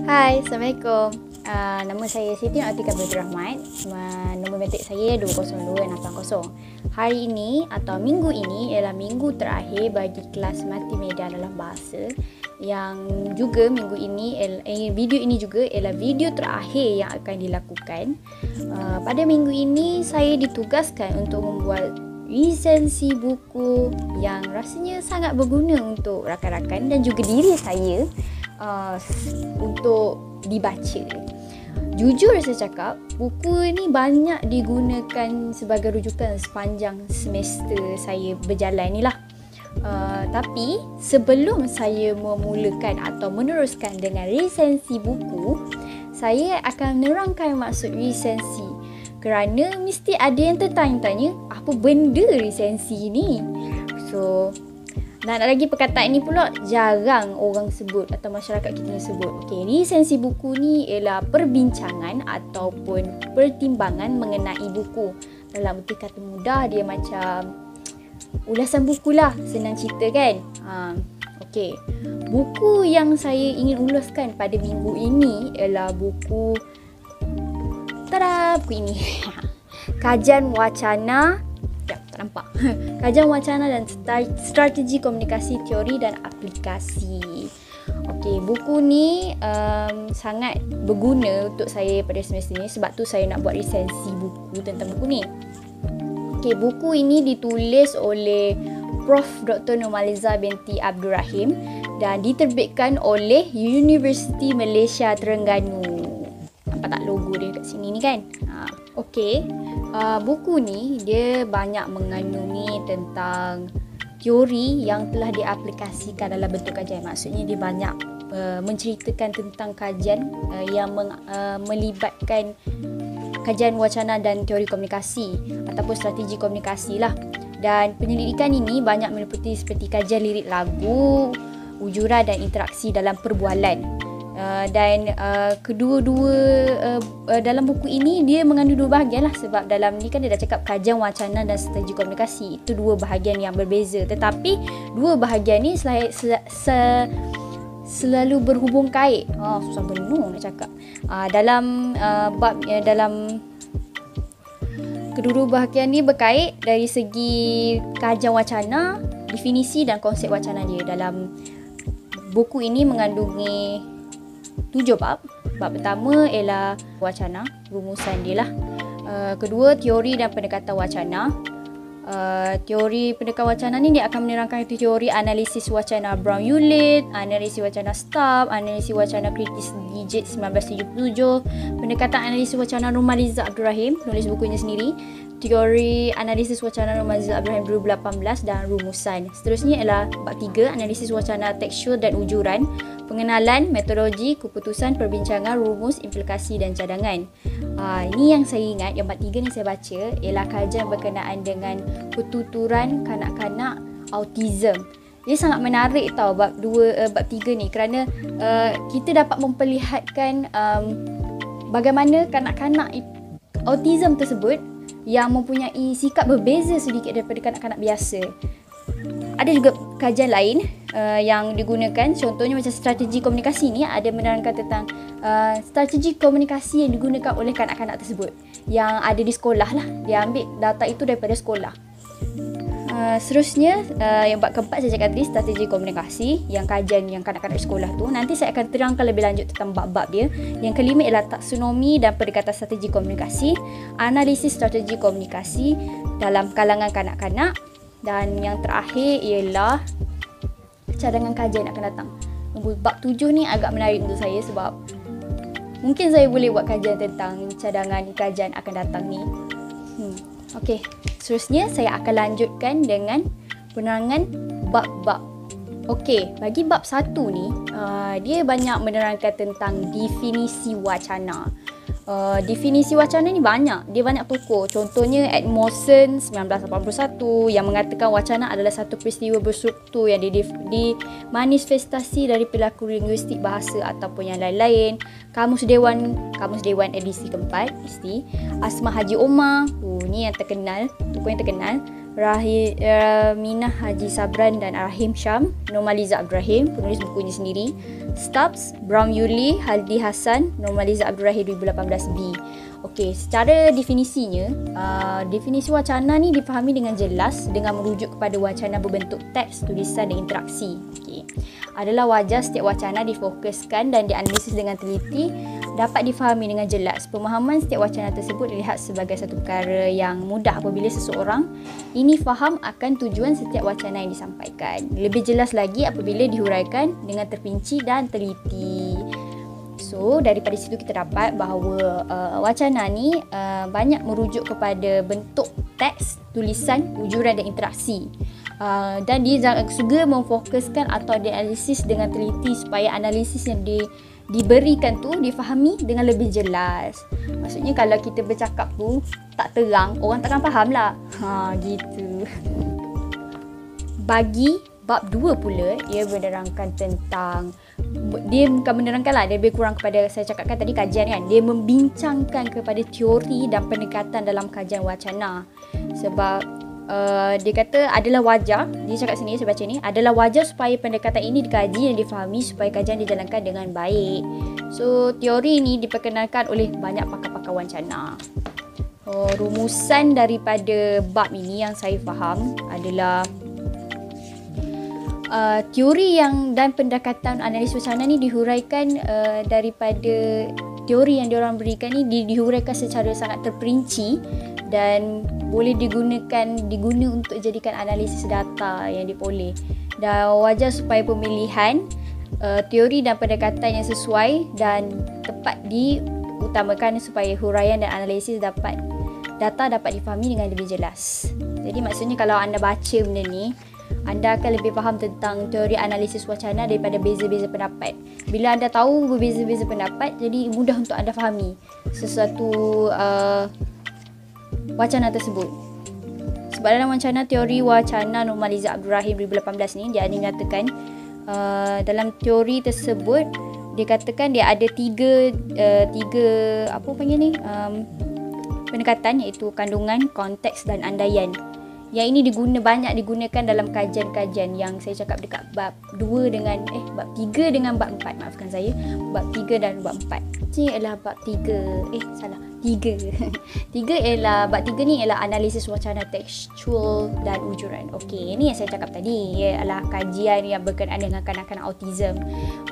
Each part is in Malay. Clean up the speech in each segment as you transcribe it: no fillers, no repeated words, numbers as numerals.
Hai, Assalamualaikum. Nama saya Siti Atika Abdul Rahman. Nombor metrik saya 20280. Hari ini atau minggu ini ialah minggu terakhir bagi kelas multimedia dalam bahasa, yang juga minggu ini video ini juga ialah video terakhir yang akan dilakukan. Pada minggu ini saya ditugaskan untuk membuat resensi buku yang rasanya sangat berguna untuk rakan-rakan dan juga diri saya untuk dibaca. Jujur saya cakap, buku ni banyak digunakan sebagai rujukan sepanjang semester saya berjalan ni lah. Tapi sebelum saya memulakan atau meneruskan dengan resensi buku, saya akan menerangkan maksud resensi. Kerana mesti ada yang tertanya-tanya, apa benda resensi ni? So, nak lagi perkataan ni pula jarang orang sebut atau masyarakat kita ni sebut. Okey, resensi buku ni ialah perbincangan ataupun pertimbangan mengenai buku. Dalam erti kata mudah, dia macam ulasan buku lah, senang cerita kan. Okey, buku yang saya ingin ulaskan pada minggu ini ialah buku ini. Kajian Wacana. Tak nampak. Kajian Wacana dan Strategi Komunikasi Teori dan Aplikasi. Okey, buku ni sangat berguna untuk saya pada semester ni, sebab tu saya nak buat resensi buku tentang buku ni. Okey, buku ini ditulis oleh Prof. Dr. Nurmaliza binti Abdul Rahim dan diterbitkan oleh Universiti Malaysia Terengganu. Nampak tak logo dia kat sini ni kan? Okey, buku ni dia banyak mengandungi tentang teori yang telah diaplikasikan dalam bentuk kajian. Maksudnya dia banyak menceritakan tentang kajian yang melibatkan kajian wacana dan teori komunikasi ataupun strategi komunikasi lah. Dan penyelidikan ini banyak meliputi seperti kajian lirik lagu, ujuran dan interaksi dalam perbualan. Dan kedua-dua dalam buku ini dia mengandung dua bahagian lah, sebab dalam ni kan dia dah cakap kajian wacana dan strategi komunikasi. Itu dua bahagian yang berbeza, tetapi dua bahagian ni selalu berhubung kait. Susah benar nak cakap. Dalam kedua-dua bahagian ni berkait dari segi kajian wacana, definisi dan konsep wacana dia. Dalam buku ini mengandungi 7 bab. Bab pertama ialah wacana, rumusan dia lah. Kedua, teori dan pendekatan wacana. Teori pendekatan wacana ni dia akan menerangkan teori analisis wacana Brown-Hewlett, analisis wacana Stubb, analisis wacana kritis Gidget 1977, pendekatan analisis wacana Nurmaliza Abdul Rahim, penulis bukunya sendiri, teori analisis wacana Nurmaliza Abdul Rahim 2018 dan rumusan. Seterusnya ialah bab 3, analisis wacana tekstual dan ujuran, pengenalan, metodologi, keputusan, perbincangan, rumus, implikasi dan cadangan. Ini yang saya ingat, yang bab 3 ni saya baca ialah kajian berkenaan dengan petuturan kanak-kanak autism. Dia sangat menarik tau bab 3 ni, kerana kita dapat memperlihatkan bagaimana kanak-kanak autism tersebut yang mempunyai sikap berbeza sedikit daripada kanak-kanak biasa. Ada juga kajian lain yang digunakan, contohnya macam strategi komunikasi ni ada menerangkan tentang strategi komunikasi yang digunakan oleh kanak-kanak tersebut yang ada di sekolah lah. Dia ambil data itu daripada sekolah. Seterusnya yang bab keempat saya cakap tadi, strategi komunikasi, yang kajian yang kanak-kanak di sekolah tu. Nanti saya akan terangkan lebih lanjut tentang bab-bab dia. Yang kelima ialah taksonomi dan pendekatan strategi komunikasi, analisis strategi komunikasi dalam kalangan kanak-kanak. Dan yang terakhir ialah cadangan kajian akan datang. Bab 7 ni agak menarik untuk saya sebab mungkin saya boleh buat kajian tentang cadangan kajian akan datang ni. Okey, seterusnya saya akan lanjutkan dengan penerangan bab-bab. Okey, bagi bab 1 ni, dia banyak menerangkan tentang definisi wacana. Definisi wacana ni banyak. Dia banyak tokoh. Contohnya Edmondson 1981 yang mengatakan wacana adalah satu peristiwa berstruktur yang dimanifestasi dari perilaku linguistik bahasa ataupun yang lain-lain. Kamus Dewan edisi keempat, Asma Haji Omar, ni yang terkenal, tokoh yang terkenal. Minah Haji Sabran dan Rahim Syam, Nurmaliza Abdul Rahim, penulis bukunya sendiri. Stubbs, Brown Yuli, Haldi Hassan, Normaliza Abdul Rahim 2018B. Okey, secara definisinya, definisi wacana ni difahami dengan jelas dengan merujuk kepada wacana berbentuk teks, tulisan dan interaksi. Okey. Adalah wajar setiap wacana difokuskan dan dianalisis dengan teliti, dapat difahami dengan jelas. Pemahaman setiap wacana tersebut dilihat sebagai satu perkara yang mudah apabila seseorang ini faham akan tujuan setiap wacana yang disampaikan. Lebih jelas lagi apabila dihuraikan dengan terperinci dan teliti. So, daripada situ kita dapat bahawa wacana ni banyak merujuk kepada bentuk teks, tulisan, ujuran dan interaksi. Dan dia juga memfokuskan atau dianalisis dengan teliti supaya analisis yang diberikan tu difahami dengan lebih jelas. Maksudnya kalau kita bercakap tu tak terang, orang takkan faham lah. Gitu. Bagi bab 2 pula, ia menerangkan tentang, dia bukan menerangkan lah, dia lebih kurang kepada, saya cakapkan tadi kajian kan, dia membincangkan kepada teori dan pendekatan dalam kajian wacana. Sebab dia kata adalah wajar, dia cakap sini, saya baca ni, adalah wajar supaya pendekatan ini dikaji dan difahami supaya kajian dijalankan dengan baik. So, teori ini diperkenalkan oleh banyak pakar-pakar wacana. Rumusan daripada bab ini yang saya faham adalah teori yang dan pendekatan analisis wacana ni dihuraikan daripada teori yang diorang berikan ni dihuraikan secara sangat terperinci dan boleh diguna untuk jadikan analisis data yang diperoleh. Dan wajar supaya pemilihan teori dan pendekatan yang sesuai dan tepat diutamakan supaya huraian dan analisis data dapat difahami dengan lebih jelas. Jadi maksudnya kalau anda baca benda ni, anda akan lebih faham tentang teori analisis wacana daripada beza-beza pendapat. Bila anda tahu berbeza-beza pendapat, jadi mudah untuk anda fahami sesuatu wacana tersebut. Sebab dalam wacana teori wacana Normaliza Abdul Rahim 2018 ni, dia ada menyatakan dalam teori tersebut dia katakan dia ada tiga apa panggil ni, pendekatan, iaitu kandungan, konteks dan andaian. Yang ini banyak digunakan dalam kajian-kajian yang saya cakap dekat bab 2 dengan bab 3 dengan bab 4, maafkan saya, bab 3 dan bab 4. Ini ialah bab 3 ialah bab 3 ni ialah analisis wacana tekstual dan ujuran. Okey, ini yang saya cakap tadi ialah kajian yang berkenaan dengan kanak-kanak autism.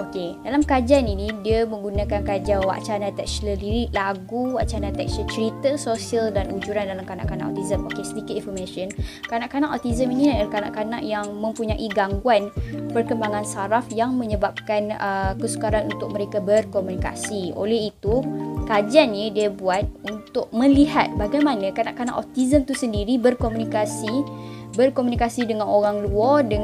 Okey, dalam kajian ini dia menggunakan kajian wacana tekstual lirik, lagu, wacana tekstual cerita, sosial dan ujuran dalam kanak-kanak autism. Okey, sedikit information. Kanak-kanak autism ini adalah kanak-kanak yang mempunyai gangguan perkembangan saraf yang menyebabkan kesukaran untuk mereka berkomunikasi. Oleh itu, kajian ni dia buat untuk melihat bagaimana kanak-kanak autism tu sendiri berkomunikasi dengan orang luar dan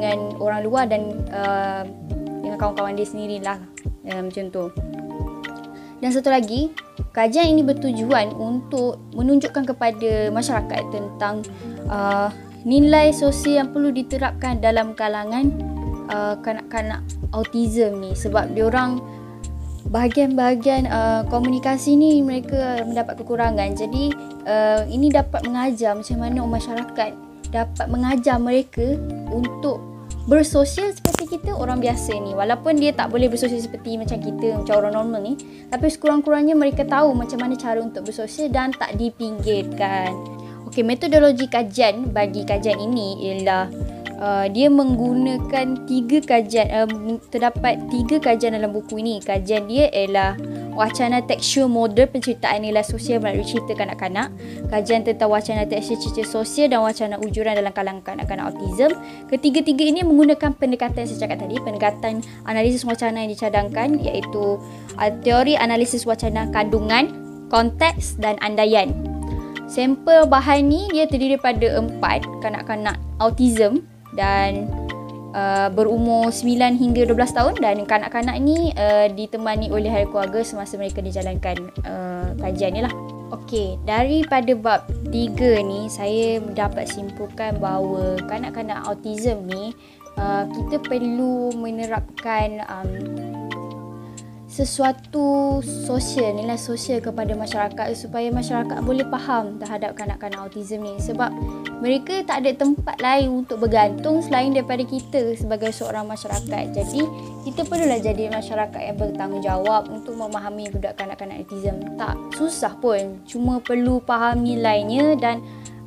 dengan kawan-kawan dia sendirilah, macam tu. Dan satu lagi, kajian ini bertujuan untuk menunjukkan kepada masyarakat tentang nilai sosial yang perlu diterapkan dalam kalangan kanak-kanak autism ni. Sebab diorang bahagian-bahagian komunikasi ni mereka mendapat kekurangan. Jadi ini dapat mengajar macam mana masyarakat dapat mengajar mereka untuk bersosial seperti kita orang biasa ni. Walaupun dia tak boleh bersosial seperti macam kita, macam orang normal ni, tapi sekurang-kurangnya mereka tahu macam mana cara untuk bersosial dan tak dipinggirkan. Okey, metodologi kajian bagi kajian ini ialah dia menggunakan terdapat 3 kajian dalam buku ini. Kajian dia ialah wacana tekstual model penceritaan nilai sosial melalui cerita kanak-kanak, kajian tentang wacana tekstual cerita sosial dan wacana ujuran dalam kalangan kanak-kanak autism. Ketiga-tiga ini menggunakan pendekatan yang saya cakap tadi, pendekatan analisis wacana yang dicadangkan, iaitu teori analisis wacana kandungan, konteks dan andaian. Sampel bahan ni dia terdiri daripada 4 kanak-kanak autism dan berumur 9 hingga 12 tahun, dan kanak-kanak ni ditemani oleh ahli keluarga semasa mereka dijalankan kajian ni lah. Okey, daripada bab 3 ni saya dapat simpulkan bahawa kanak-kanak autism ni kita perlu menerapkan sesuatu sosial, nilai sosial kepada masyarakat supaya masyarakat boleh faham terhadap kanak-kanak autism ni, sebab mereka tak ada tempat lain untuk bergantung selain daripada kita sebagai seorang masyarakat. Jadi kita perlulah jadi masyarakat yang bertanggungjawab untuk memahami budak kanak-kanak autism. Tak susah pun, cuma perlu faham nilainya dan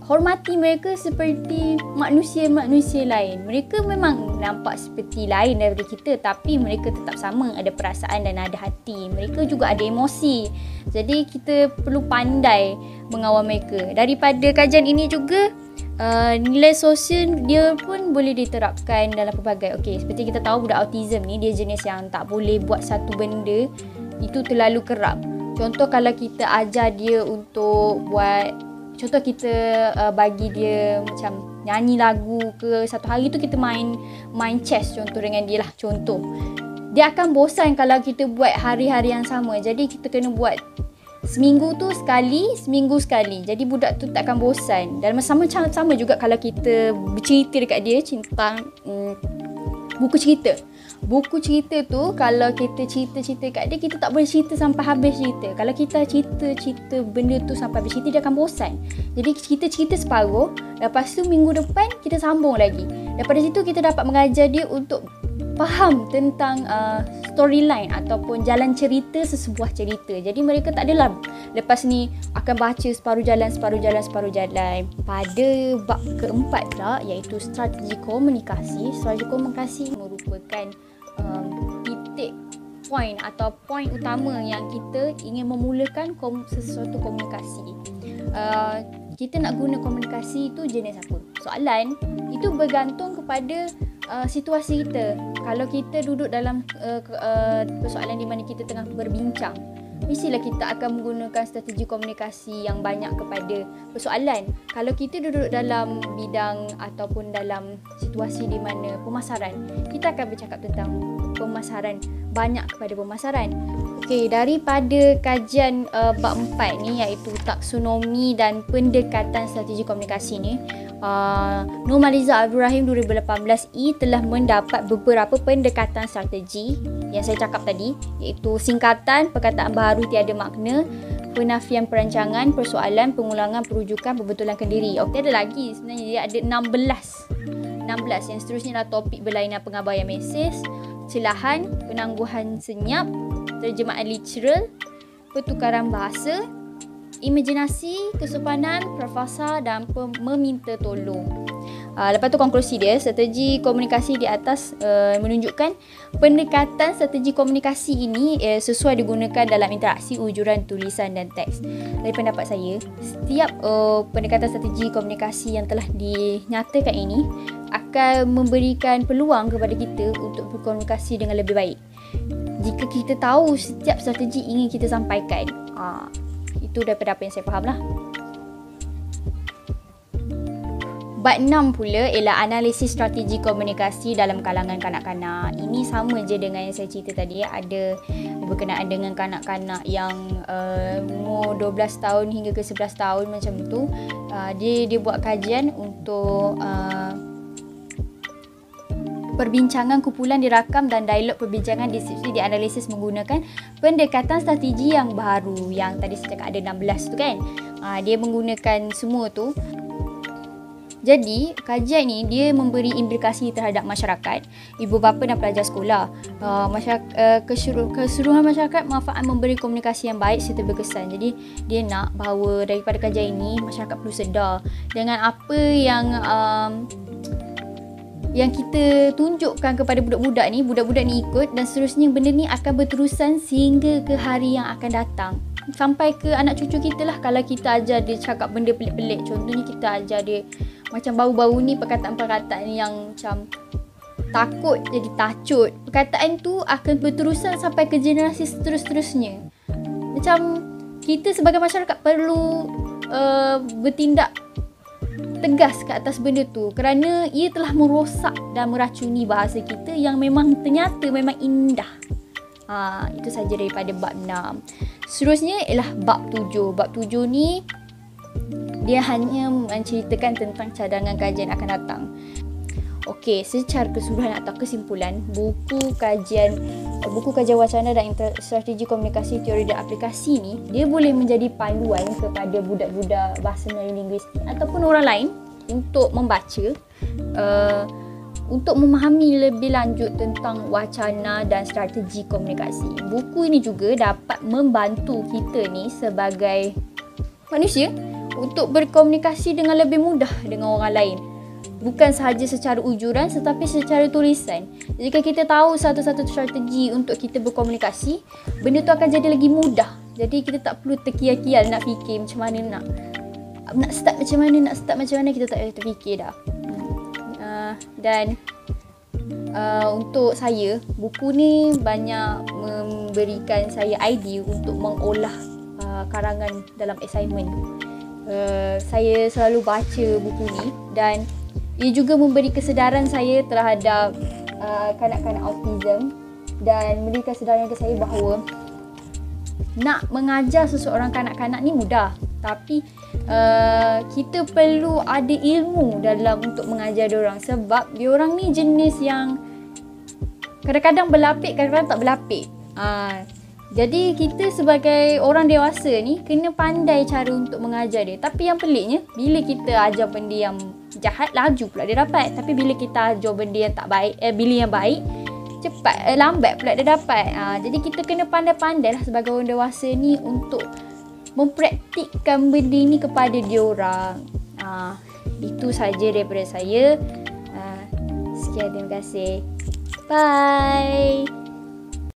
hormati mereka seperti manusia-manusia lain. Mereka memang nampak seperti lain daripada kita, tapi mereka tetap sama, ada perasaan dan ada hati. Mereka juga ada emosi. Jadi kita perlu pandai mengawal mereka. Daripada kajian ini juga, nilai sosial dia pun boleh diterapkan dalam pelbagai. Okey, seperti kita tahu budak autism ni dia jenis yang tak boleh buat satu benda itu terlalu kerap. Contoh kalau kita ajar dia untuk buat, contoh kita bagi dia macam nyanyi lagu ke, satu hari tu kita main chess contoh dengan dia lah, contoh. Dia akan bosan kalau kita buat hari-hari yang sama. Jadi kita kena buat seminggu tu sekali, seminggu sekali. Jadi budak tu tak akan bosan. Dan sama juga kalau kita bercerita dekat dia tentang buku cerita. Buku cerita tu kalau kita cerita kat dia, kita tak boleh cerita sampai habis cerita. Kalau kita cerita benda tu sampai habis cerita, dia akan bosan. Jadi kita cerita separuh, lepas tu minggu depan kita sambung lagi. Daripada situ kita dapat mengajar dia untuk faham tentang storyline ataupun jalan cerita sesebuah cerita. Jadi mereka tak adalah lepas ni akan baca separuh jalan. Pada bab keempat pula, iaitu strategi komunikasi. Strategi komunikasi merupakan titik point atau point utama yang kita ingin memulakan sesuatu komunikasi. Kita nak guna komunikasi itu jenis apa? Soalan itu bergantung kepada situasi kita. Kalau kita duduk dalam persoalan di mana kita tengah berbincang, mestilah kita akan menggunakan strategi komunikasi yang banyak kepada persoalan. Kalau kita duduk dalam bidang ataupun dalam situasi di mana pemasaran, kita akan bercakap tentang pemasaran, banyak kepada pemasaran. Okey, daripada kajian bab 4 ni, iaitu taksonomi dan pendekatan strategi komunikasi ni, Nurmaliza Abdul Rahim 2018 telah mendapat beberapa pendekatan strategi yang saya cakap tadi, iaitu singkatan, perkataan baharu tiada makna, penafian perancangan, persoalan, pengulangan, perujukan, pembetulan kendiri. Okey, ada lagi sebenarnya, dia ada 16. Yang seterusnya adalah topik berlainan pengabaian mesej, celahan, penangguhan senyap, terjemahan literal, pertukaran bahasa, imajinasi, kesopanan, prafasa dan meminta tolong. Lepas tu konklusi dia, strategi komunikasi di atas menunjukkan pendekatan strategi komunikasi ini sesuai digunakan dalam interaksi ujuran tulisan dan teks. Dari pendapat saya, setiap pendekatan strategi komunikasi yang telah dinyatakan ini akan memberikan peluang kepada kita untuk berkomunikasi dengan lebih baik. Jika kita tahu setiap strategi ingin kita sampaikan, itu daripada apa yang saya faham lah. Bab 6 pula ialah analisis strategi komunikasi dalam kalangan kanak-kanak. Ini sama je dengan yang saya cerita tadi. Ada berkenaan dengan kanak-kanak yang umur 12 tahun hingga ke 11 tahun macam tu. Dia buat kajian untuk perbincangan kumpulan dirakam dan dialog perbincangan deskripsi dianalisis menggunakan pendekatan strategi yang baru. Yang tadi saya cakap ada 16 tu kan. Dia menggunakan semua tu. Jadi, kajian ni dia memberi implikasi terhadap masyarakat, ibu bapa dan pelajar sekolah. Keseluruhan masyarakat manfaat memberi komunikasi yang baik serta berkesan. Jadi, dia nak bahawa daripada kajian ini, masyarakat perlu sedar dengan apa yang kita tunjukkan kepada budak-budak ni ikut, dan seterusnya benda ni akan berterusan sehingga ke hari yang akan datang. Sampai ke anak cucu kita lah. Kalau kita ajar dia cakap benda pelik-pelik, contohnya kita ajar dia macam baru-baru ni perkataan-perkataan yang macam takut jadi tacut, perkataan tu akan berterusan sampai ke generasi seterusnya. Macam kita sebagai masyarakat perlu bertindak tegas ke atas benda tu, kerana ia telah merosak dan meracuni bahasa kita yang memang ternyata memang indah. Itu saja daripada bab 6. Seterusnya ialah bab 7. Bab 7 ni dia hanya menceritakan tentang cadangan kajian akan datang. Okey, secara keseluruhan atau kesimpulan, buku kajian wacana dan strategi komunikasi, teori dan aplikasi ni, dia boleh menjadi panduan kepada budak-budak bahasa Melayu linguistik ataupun orang lain untuk membaca, untuk memahami lebih lanjut tentang wacana dan strategi komunikasi. Buku ini juga dapat membantu kita ni sebagai manusia untuk berkomunikasi dengan lebih mudah dengan orang lain. Bukan sahaja secara ujuran tetapi secara tulisan. Jika kita tahu satu-satu strategi untuk kita berkomunikasi, benda tu akan jadi lagi mudah. Jadi kita tak perlu terkial-kial nak fikir macam mana nak start macam mana, kita tak payah terfikir dah. Dan untuk saya, buku ni banyak memberikan saya idea untuk mengolah karangan dalam assignment. Saya selalu baca buku ni dan ia juga memberi kesedaran saya terhadap kanak-kanak autism dan memberi kesedaran ke saya bahawa nak mengajar seseorang kanak-kanak ni mudah, tapi kita perlu ada ilmu dalam untuk mengajar diorang sebab diorang ni jenis yang kadang-kadang berlapik, kadang-kadang tak berlapik. Jadi kita sebagai orang dewasa ni kena pandai cara untuk mengajar dia. Tapi yang peliknya, bila kita ajar benda yang jahat, laju pula dia dapat. Tapi bila kita ajar benda yang tak baik, bila yang baik, lambat pula dia dapat. Jadi kita kena pandai-pandai lah sebagai orang dewasa ni untuk mempraktikkan benda ni kepada diorang. Itu saja daripada saya. Sekian, terima kasih. Bye.